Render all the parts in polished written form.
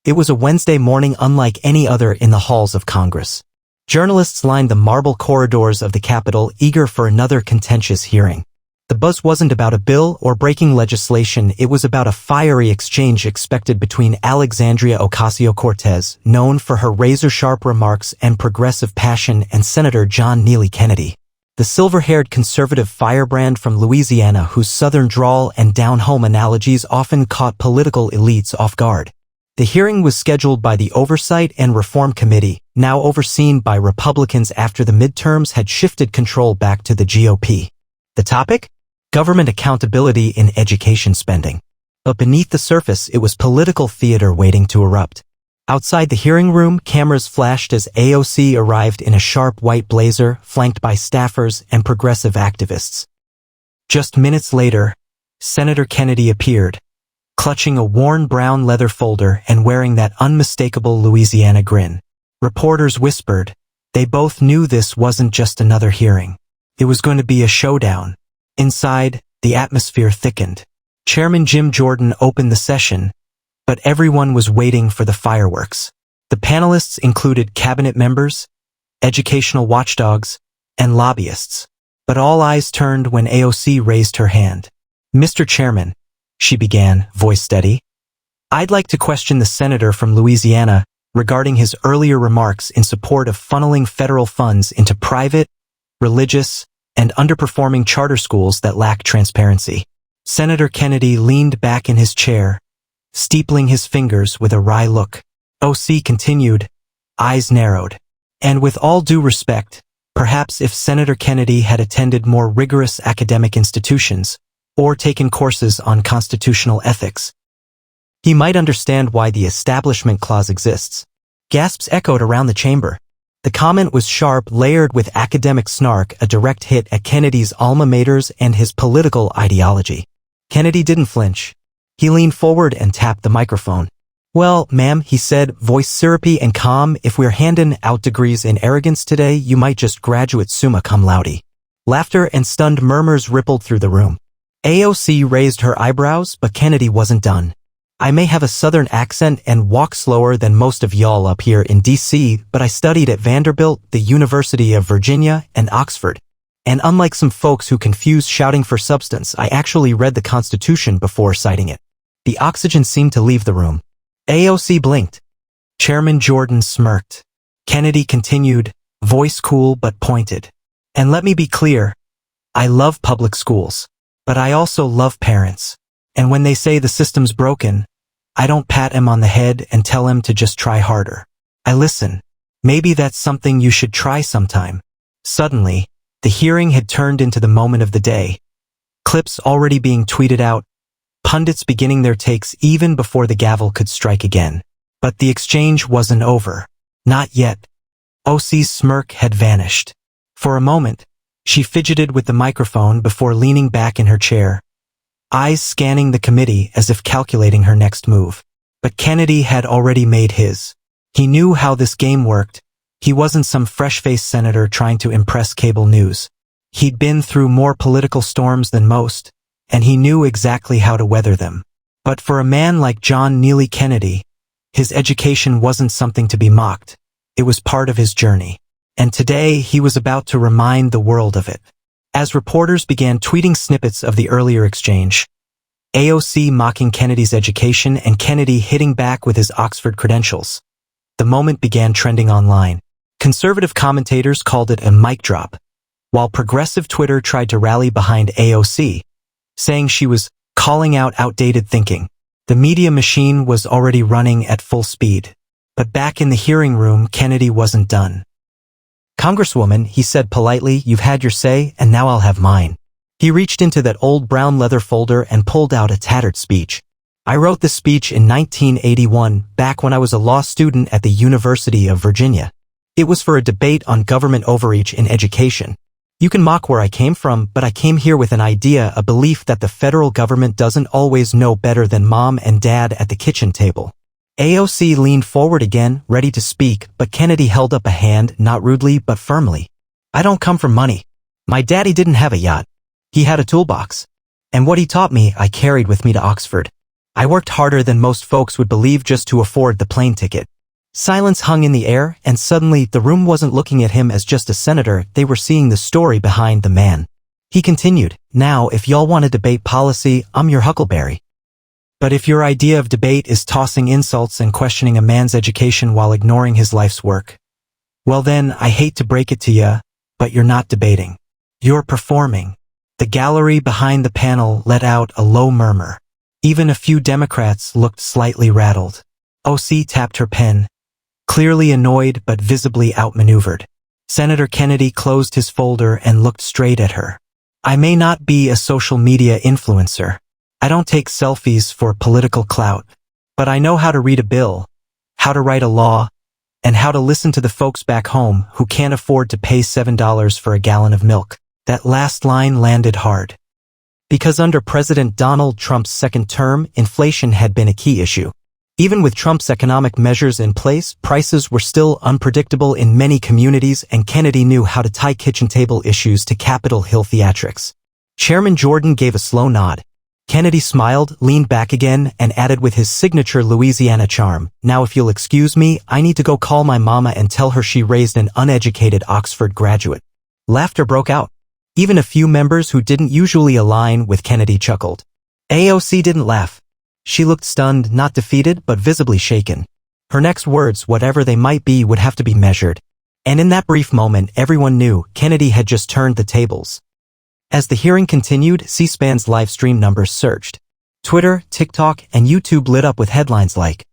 It was a Wednesday morning unlike any other in the halls of Congress. Journalists lined the marble corridors of the Capitol, eager for another contentious hearing. The buzz wasn't about a bill or breaking legislation, it was about a fiery exchange expected between Alexandria Ocasio-Cortez, known for her razor-sharp remarks and progressive passion, and Senator John Neely Kennedy, the silver-haired conservative firebrand from Louisiana whose southern drawl and down-home analogies often caught political elites off guard. The hearing was scheduled by the Oversight and Reform Committee, now overseen by Republicans after the midterms had shifted control back to the GOP. The topic? Government accountability in education spending. But beneath the surface, it was political theater waiting to erupt. Outside the hearing room, cameras flashed as AOC arrived in a sharp white blazer, flanked by staffers and progressive activists. Just minutes later, Senator Kennedy appeared, clutching a worn brown leather folder and wearing that unmistakable Louisiana grin. Reporters whispered. They both knew this wasn't just another hearing. It was going to be a showdown. Inside, the atmosphere thickened. Chairman Jim Jordan opened the session, but everyone was waiting for the fireworks. The panelists included cabinet members, educational watchdogs, and lobbyists. But all eyes turned when AOC raised her hand. "Mr. Chairman," she began, voice steady, "I'd like to question the senator from Louisiana regarding his earlier remarks in support of funneling federal funds into private, religious, and underperforming charter schools that lack transparency." Senator Kennedy leaned back in his chair, steepling his fingers with a wry look. OC continued, eyes narrowed. "And with all due respect, perhaps if Senator Kennedy had attended more rigorous academic institutions, or taken courses on constitutional ethics, he might understand why the Establishment Clause exists." Gasps echoed around the chamber. The comment was sharp, layered with academic snark, a direct hit at Kennedy's alma maters and his political ideology. Kennedy didn't flinch. He leaned forward and tapped the microphone. "Well, ma'am," he said, voice syrupy and calm, "if we're handing out degrees in arrogance today, you might just graduate summa cum laude." Laughter and stunned murmurs rippled through the room. AOC raised her eyebrows, but Kennedy wasn't done. "I may have a southern accent and walk slower than most of y'all up here in D.C., but I studied at Vanderbilt, the University of Virginia, and Oxford. And unlike some folks who confuse shouting for substance, I actually read the Constitution before citing it." The oxygen seemed to leave the room. AOC blinked. Chairman Jordan smirked. Kennedy continued, voice cool but pointed. "And let me be clear, I love public schools. But I also love parents. And when they say the system's broken, I don't pat 'em on the head and tell 'em to just try harder. I listen. Maybe that's something you should try sometime." Suddenly, the hearing had turned into the moment of the day. Clips already being tweeted out, pundits beginning their takes even before the gavel could strike again. But the exchange wasn't over. Not yet. OC's smirk had vanished. For a moment, she fidgeted with the microphone before leaning back in her chair, eyes scanning the committee as if calculating her next move. But Kennedy had already made his. He knew how this game worked. He wasn't some fresh-faced senator trying to impress cable news. He'd been through more political storms than most, and he knew exactly how to weather them. But for a man like John Neely Kennedy, his education wasn't something to be mocked. It was part of his journey. And today he was about to remind the world of it. As reporters began tweeting snippets of the earlier exchange, AOC mocking Kennedy's education and Kennedy hitting back with his Oxford credentials, the moment began trending online. Conservative commentators called it a mic drop, while progressive Twitter tried to rally behind AOC, saying she was calling out outdated thinking. The media machine was already running at full speed. But back in the hearing room, Kennedy wasn't done. "Congresswoman," he said politely, "you've had your say, and now I'll have mine." He reached into that old brown leather folder and pulled out a tattered speech. "I wrote this speech in 1981, back when I was a law student at the University of Virginia. It was for a debate on government overreach in education. You can mock where I came from, but I came here with an idea, a belief that the federal government doesn't always know better than mom and dad at the kitchen table." AOC leaned forward again, ready to speak, but Kennedy held up a hand, not rudely but firmly. "I don't come from money. My daddy didn't have a yacht. He had a toolbox. And what he taught me, I carried with me to Oxford. I worked harder than most folks would believe just to afford the plane ticket. Silence hung in the air, and suddenly the room wasn't looking at him as just a senator, they were seeing the story behind the man. He continued, "Now, if y'all want to debate policy, I'm your huckleberry. But if your idea of debate is tossing insults and questioning a man's education while ignoring his life's work, well then, I hate to break it to ya, but you're not debating. You're performing." The gallery behind the panel let out a low murmur. Even a few Democrats looked slightly rattled. AOC tapped her pen, clearly annoyed but visibly outmaneuvered. Senator Kennedy closed his folder and looked straight at her. "I may not be a social media influencer. I don't take selfies for political clout. But I know how to read a bill, how to write a law, and how to listen to the folks back home who can't afford to pay $7 for a gallon of milk." That last line landed hard. Because under President Donald Trump's second term, inflation had been a key issue. Even with Trump's economic measures in place, prices were still unpredictable in many communities, and Kennedy knew how to tie kitchen table issues to Capitol Hill theatrics. Chairman Jordan gave a slow nod. Kennedy smiled, leaned back again, and added with his signature Louisiana charm, "Now if you'll excuse me, I need to go call my mama and tell her she raised an uneducated Oxford graduate." Laughter broke out. Even a few members who didn't usually align with Kennedy chuckled. AOC didn't laugh. She looked stunned, not defeated, but visibly shaken. Her next words, whatever they might be, would have to be measured. And in that brief moment, everyone knew Kennedy had just turned the tables. As the hearing continued, C-SPAN's live stream numbers surged. Twitter, TikTok, and YouTube lit up with headlines like,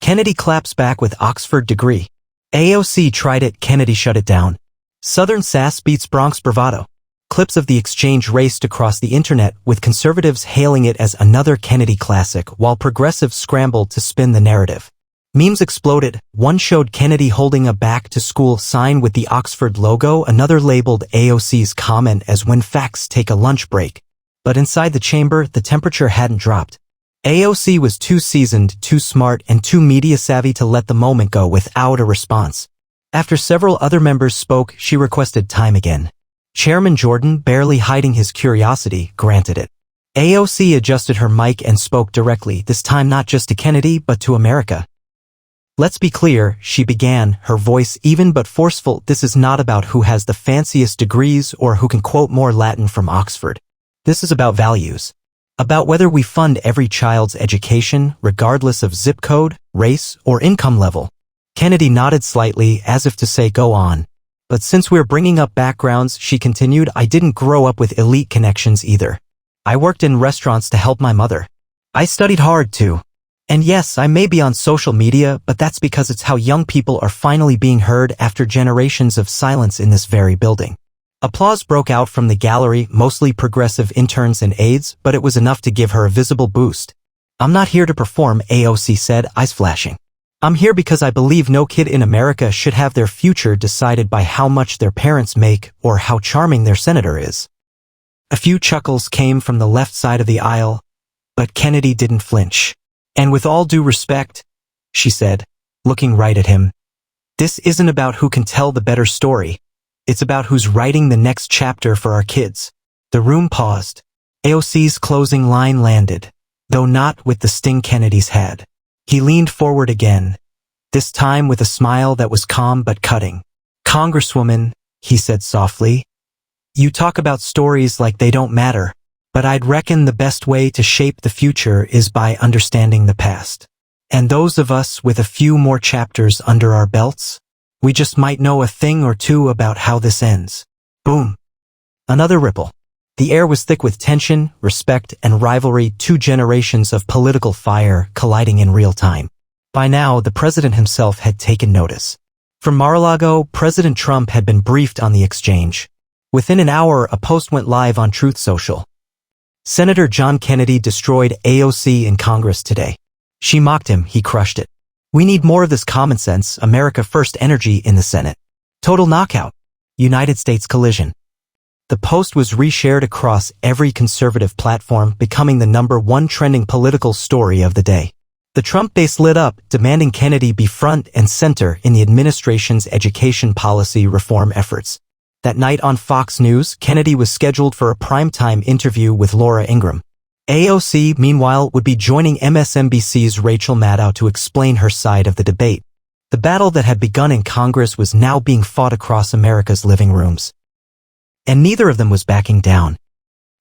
"Kennedy claps back with Oxford degree. AOC tried it, Kennedy shut it down. Southern sass beats Bronx bravado." Clips of the exchange raced across the internet, with conservatives hailing it as another Kennedy classic, while progressives scrambled to spin the narrative. Memes exploded. One showed Kennedy holding a back-to-school sign with the Oxford logo, another labeled AOC's comment as "when facts take a lunch break." But inside the chamber, the temperature hadn't dropped. AOC was too seasoned, too smart, and too media-savvy to let the moment go without a response. After several other members spoke, she requested time again. Chairman Jordan, barely hiding his curiosity, granted it. AOC adjusted her mic and spoke directly, this time not just to Kennedy but to America. "Let's be clear," she began, her voice even but forceful. "This is not about who has the fanciest degrees or who can quote more Latin from Oxford. This is about values. About whether we fund every child's education, regardless of zip code, race, or income level." Kennedy nodded slightly, as if to say, "Go on." "But since we're bringing up backgrounds," she continued, "I didn't grow up with elite connections either. I worked in restaurants to help my mother. I studied hard too. And yes, I may be on social media, but that's because it's how young people are finally being heard after generations of silence in this very building." Applause broke out from the gallery, mostly progressive interns and aides, but it was enough to give her a visible boost. "I'm not here to perform," AOC said, eyes flashing. "I'm here because I believe no kid in America should have their future decided by how much their parents make or how charming their senator is." A few chuckles came from the left side of the aisle, but Kennedy didn't flinch. "And with all due respect," she said, looking right at him, "this isn't about who can tell the better story. It's about who's writing the next chapter for our kids." The room paused. AOC's closing line landed, though not with the sting Kennedy's had. He leaned forward again, this time with a smile that was calm but cutting. "Congresswoman," he said softly, "you talk about stories like they don't matter, but I'd reckon the best way to shape the future is by understanding the past. And those of us with a few more chapters under our belts, we just might know a thing or two about how this ends." Boom. Another ripple. The air was thick with tension, respect, and rivalry, two generations of political fire colliding in real time. By now, the president himself had taken notice. From Mar-a-Lago, President Trump had been briefed on the exchange. Within an hour, a post went live on Truth Social. "Senator John Kennedy destroyed AOC in Congress today. She mocked him, he crushed it. We need more of this common sense, America first energy in the Senate. Total knockout. United States collision." The post was reshared across every conservative platform, becoming the #1 trending political story of the day. The Trump base lit up, demanding Kennedy be front and center in the administration's education policy reform efforts. That night on Fox News, Kennedy was scheduled for a primetime interview with Laura Ingraham. AOC, meanwhile, would be joining MSNBC's Rachel Maddow to explain her side of the debate. The battle that had begun in Congress was now being fought across America's living rooms. And neither of them was backing down.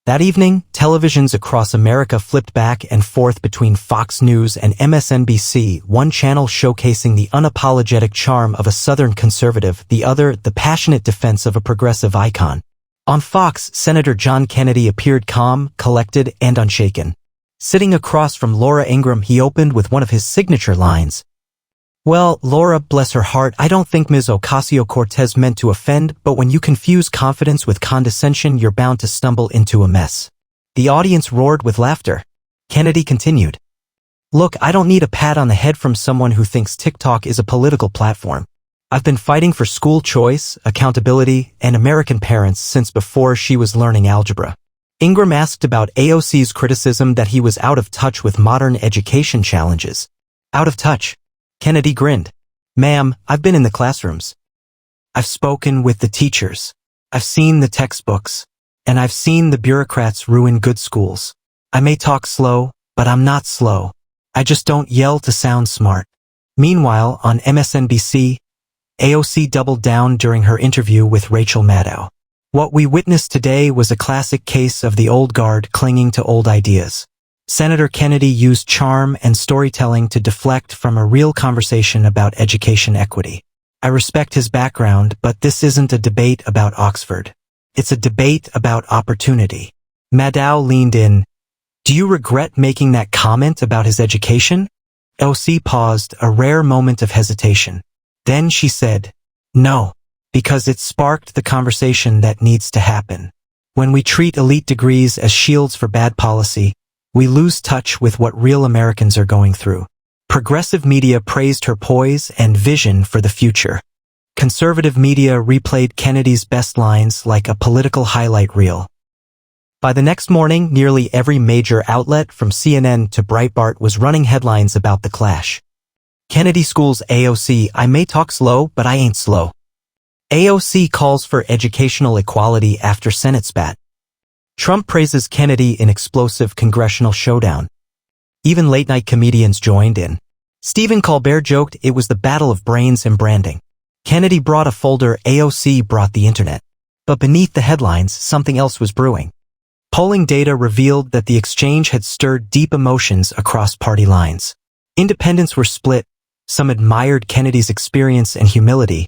That evening, televisions across America flipped back and forth between Fox News and MSNBC, one channel showcasing the unapologetic charm of a Southern conservative, the other the passionate defense of a progressive icon. On Fox, Senator John Kennedy appeared calm, collected, and unshaken. Sitting across from Laura Ingraham, he opened with one of his signature lines. "Well, Laura, bless her heart, I don't think Ms. Ocasio-Cortez meant to offend, but when you confuse confidence with condescension, you're bound to stumble into a mess." The audience roared with laughter. Kennedy continued. "Look, I don't need a pat on the head from someone who thinks TikTok is a political platform. I've been fighting for school choice, accountability, and American parents since before she was learning algebra." Ingraham asked about AOC's criticism that he was out of touch with modern education challenges. "Out of touch?" Kennedy grinned. "Ma'am, I've been in the classrooms. I've spoken with the teachers. I've seen the textbooks. And I've seen the bureaucrats ruin good schools. I may talk slow, but I'm not slow. I just don't yell to sound smart." Meanwhile, on MSNBC, AOC doubled down during her interview with Rachel Maddow. "What we witnessed today was a classic case of the old guard clinging to old ideas. Senator Kennedy used charm and storytelling to deflect from a real conversation about education equity. I respect his background, but this isn't a debate about Oxford. It's a debate about opportunity." Maddow leaned in. "Do you regret making that comment about his education?" AOC paused, a rare moment of hesitation. Then she said, "No, because it sparked the conversation that needs to happen. When we treat elite degrees as shields for bad policy, we lose touch with what real Americans are going through." Progressive media praised her poise and vision for the future. Conservative media replayed Kennedy's best lines like a political highlight reel. By the next morning, nearly every major outlet from CNN to Breitbart was running headlines about the clash. Kennedy schools AOC, "I may talk slow, but I ain't slow." AOC calls for educational equality after Senate spat. Trump praises Kennedy in explosive congressional showdown. Even late-night comedians joined in. Stephen Colbert joked it was the battle of brains and branding. Kennedy brought a folder, AOC brought the internet. But beneath the headlines, something else was brewing. Polling data revealed that the exchange had stirred deep emotions across party lines. Independents were split. Some admired Kennedy's experience and humility,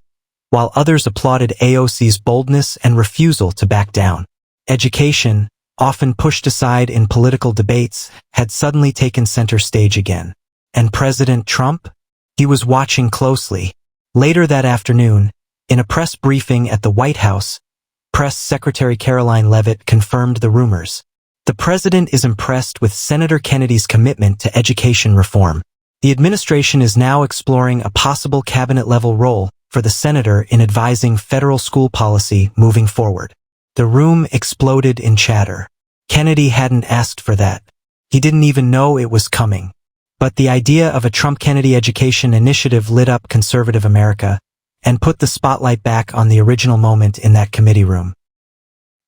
while others applauded AOC's boldness and refusal to back down. Education, often pushed aside in political debates, had suddenly taken center stage again. And President Trump? He was watching closely. Later that afternoon, in a press briefing at the White House, Press Secretary Caroline Leavitt confirmed the rumors. The president is impressed with Senator Kennedy's commitment to education reform. The administration is now exploring a possible cabinet-level role for the senator in advising federal school policy moving forward. The room exploded in chatter. Kennedy hadn't asked for that. He didn't even know it was coming. But the idea of a Trump-Kennedy education initiative lit up conservative America and put the spotlight back on the original moment in that committee room.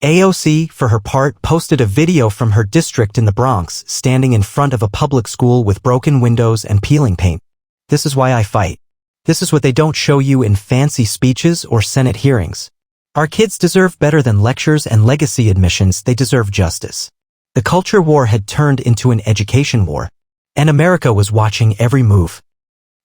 AOC, for her part, posted a video from her district in the Bronx, standing in front of a public school with broken windows and peeling paint. "This is why I fight. This is what they don't show you in fancy speeches or Senate hearings. Our kids deserve better than lectures and legacy admissions, they deserve justice." The culture war had turned into an education war, and America was watching every move.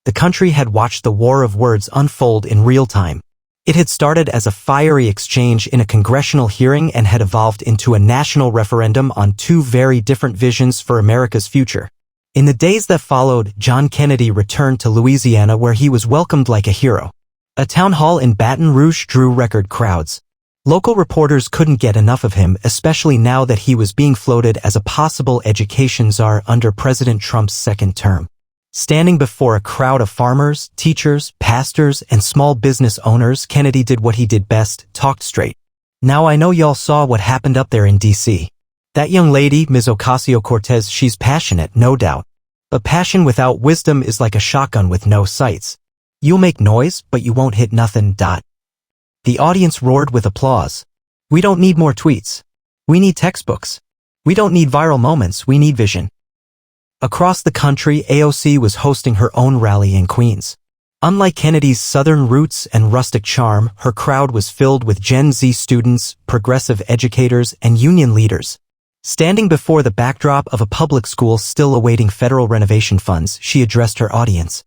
The country had watched the war of words unfold in real time. It had started as a fiery exchange in a congressional hearing and had evolved into a national referendum on two very different visions for America's future. In the days that followed, John Kennedy returned to Louisiana, where he was welcomed like a hero. A town hall in Baton Rouge drew record crowds. Local reporters couldn't get enough of him, especially now that he was being floated as a possible education czar under President Trump's second term. Standing before a crowd of farmers, teachers, pastors, and small business owners, Kennedy did what he did best, talked straight. "Now I know y'all saw what happened up there in D.C. That young lady, Ms. Ocasio-Cortez, she's passionate, no doubt. But passion without wisdom is like a shotgun with no sights. You'll make noise, but you won't hit nothing. The audience roared with applause. "We don't need more tweets. We need textbooks. We don't need viral moments, we need vision. Across the country, AOC was hosting her own rally in Queens. Unlike Kennedy's southern roots and rustic charm, her crowd was filled with Gen Z students, progressive educators, and union leaders. Standing before the backdrop of a public school still awaiting federal renovation funds, she addressed her audience.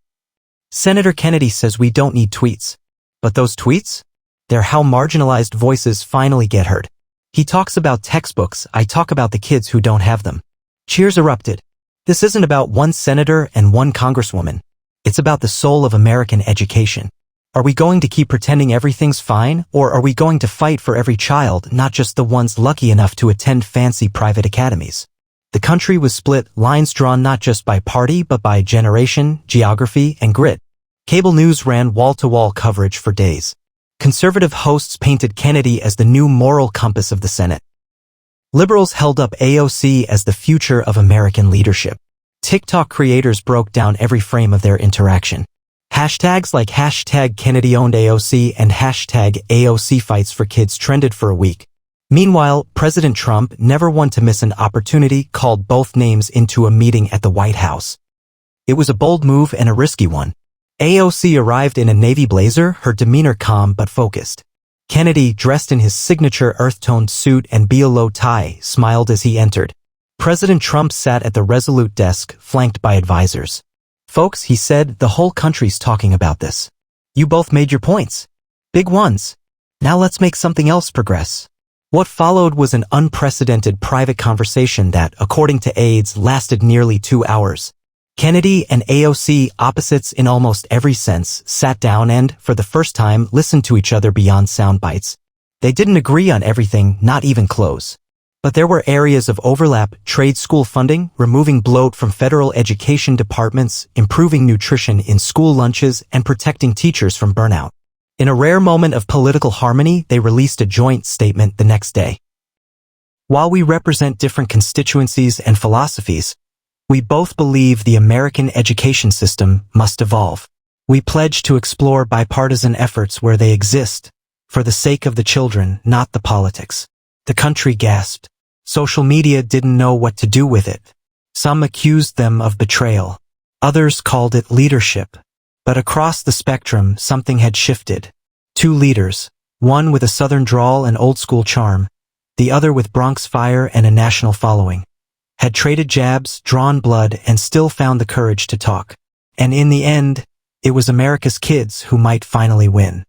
Senator Kennedy says we don't need tweets. But those tweets? They're how marginalized voices finally get heard. He talks about textbooks, I talk about the kids who don't have them. Cheers erupted. This isn't about one senator and one congresswoman. It's about the soul of American education. Are we going to keep pretending everything's fine, or are we going to fight for every child, not just the ones lucky enough to attend fancy private academies? The country was split, lines drawn not just by party but by generation, geography, and grit. Cable news ran wall-to-wall coverage for days. Conservative hosts painted Kennedy as the new moral compass of the Senate. Liberals held up AOC as the future of American leadership. TikTok creators broke down every frame of their interaction. Hashtags like hashtag Kennedy owned AOC and hashtag AOC fights for kids trended for a week. Meanwhile, President Trump, never one to miss an opportunity, called both names into a meeting at the White House. It was a bold move and a risky one. AOC arrived in a navy blazer, her demeanor calm but focused. Kennedy, dressed in his signature earth-toned suit and BLO tie, smiled as he entered. President Trump sat at the resolute desk, flanked by advisors. Folks, he said, the whole country's talking about this. You both made your points. Big ones. Now let's make something else progress. What followed was an unprecedented private conversation that, according to aides, lasted nearly 2 hours. Kennedy and AOC, opposites in almost every sense, sat down and, for the first time, listened to each other beyond sound bites. They didn't agree on everything, not even close. But there were areas of overlap: trade school funding, removing bloat from federal education departments, improving nutrition in school lunches, and protecting teachers from burnout. In a rare moment of political harmony, they released a joint statement the next day. While we represent different constituencies and philosophies, we both believe the American education system must evolve. We pledge to explore bipartisan efforts where they exist, for the sake of the children, not the politics. The country gasped. Social media didn't know what to do with it. Some accused them of betrayal. Others called it leadership. But across the spectrum, something had shifted. 2 leaders, one with a southern drawl and old-school charm, the other with Bronx fire and a national following, had traded jabs, drawn blood, and still found the courage to talk. And in the end, it was America's kids who might finally win.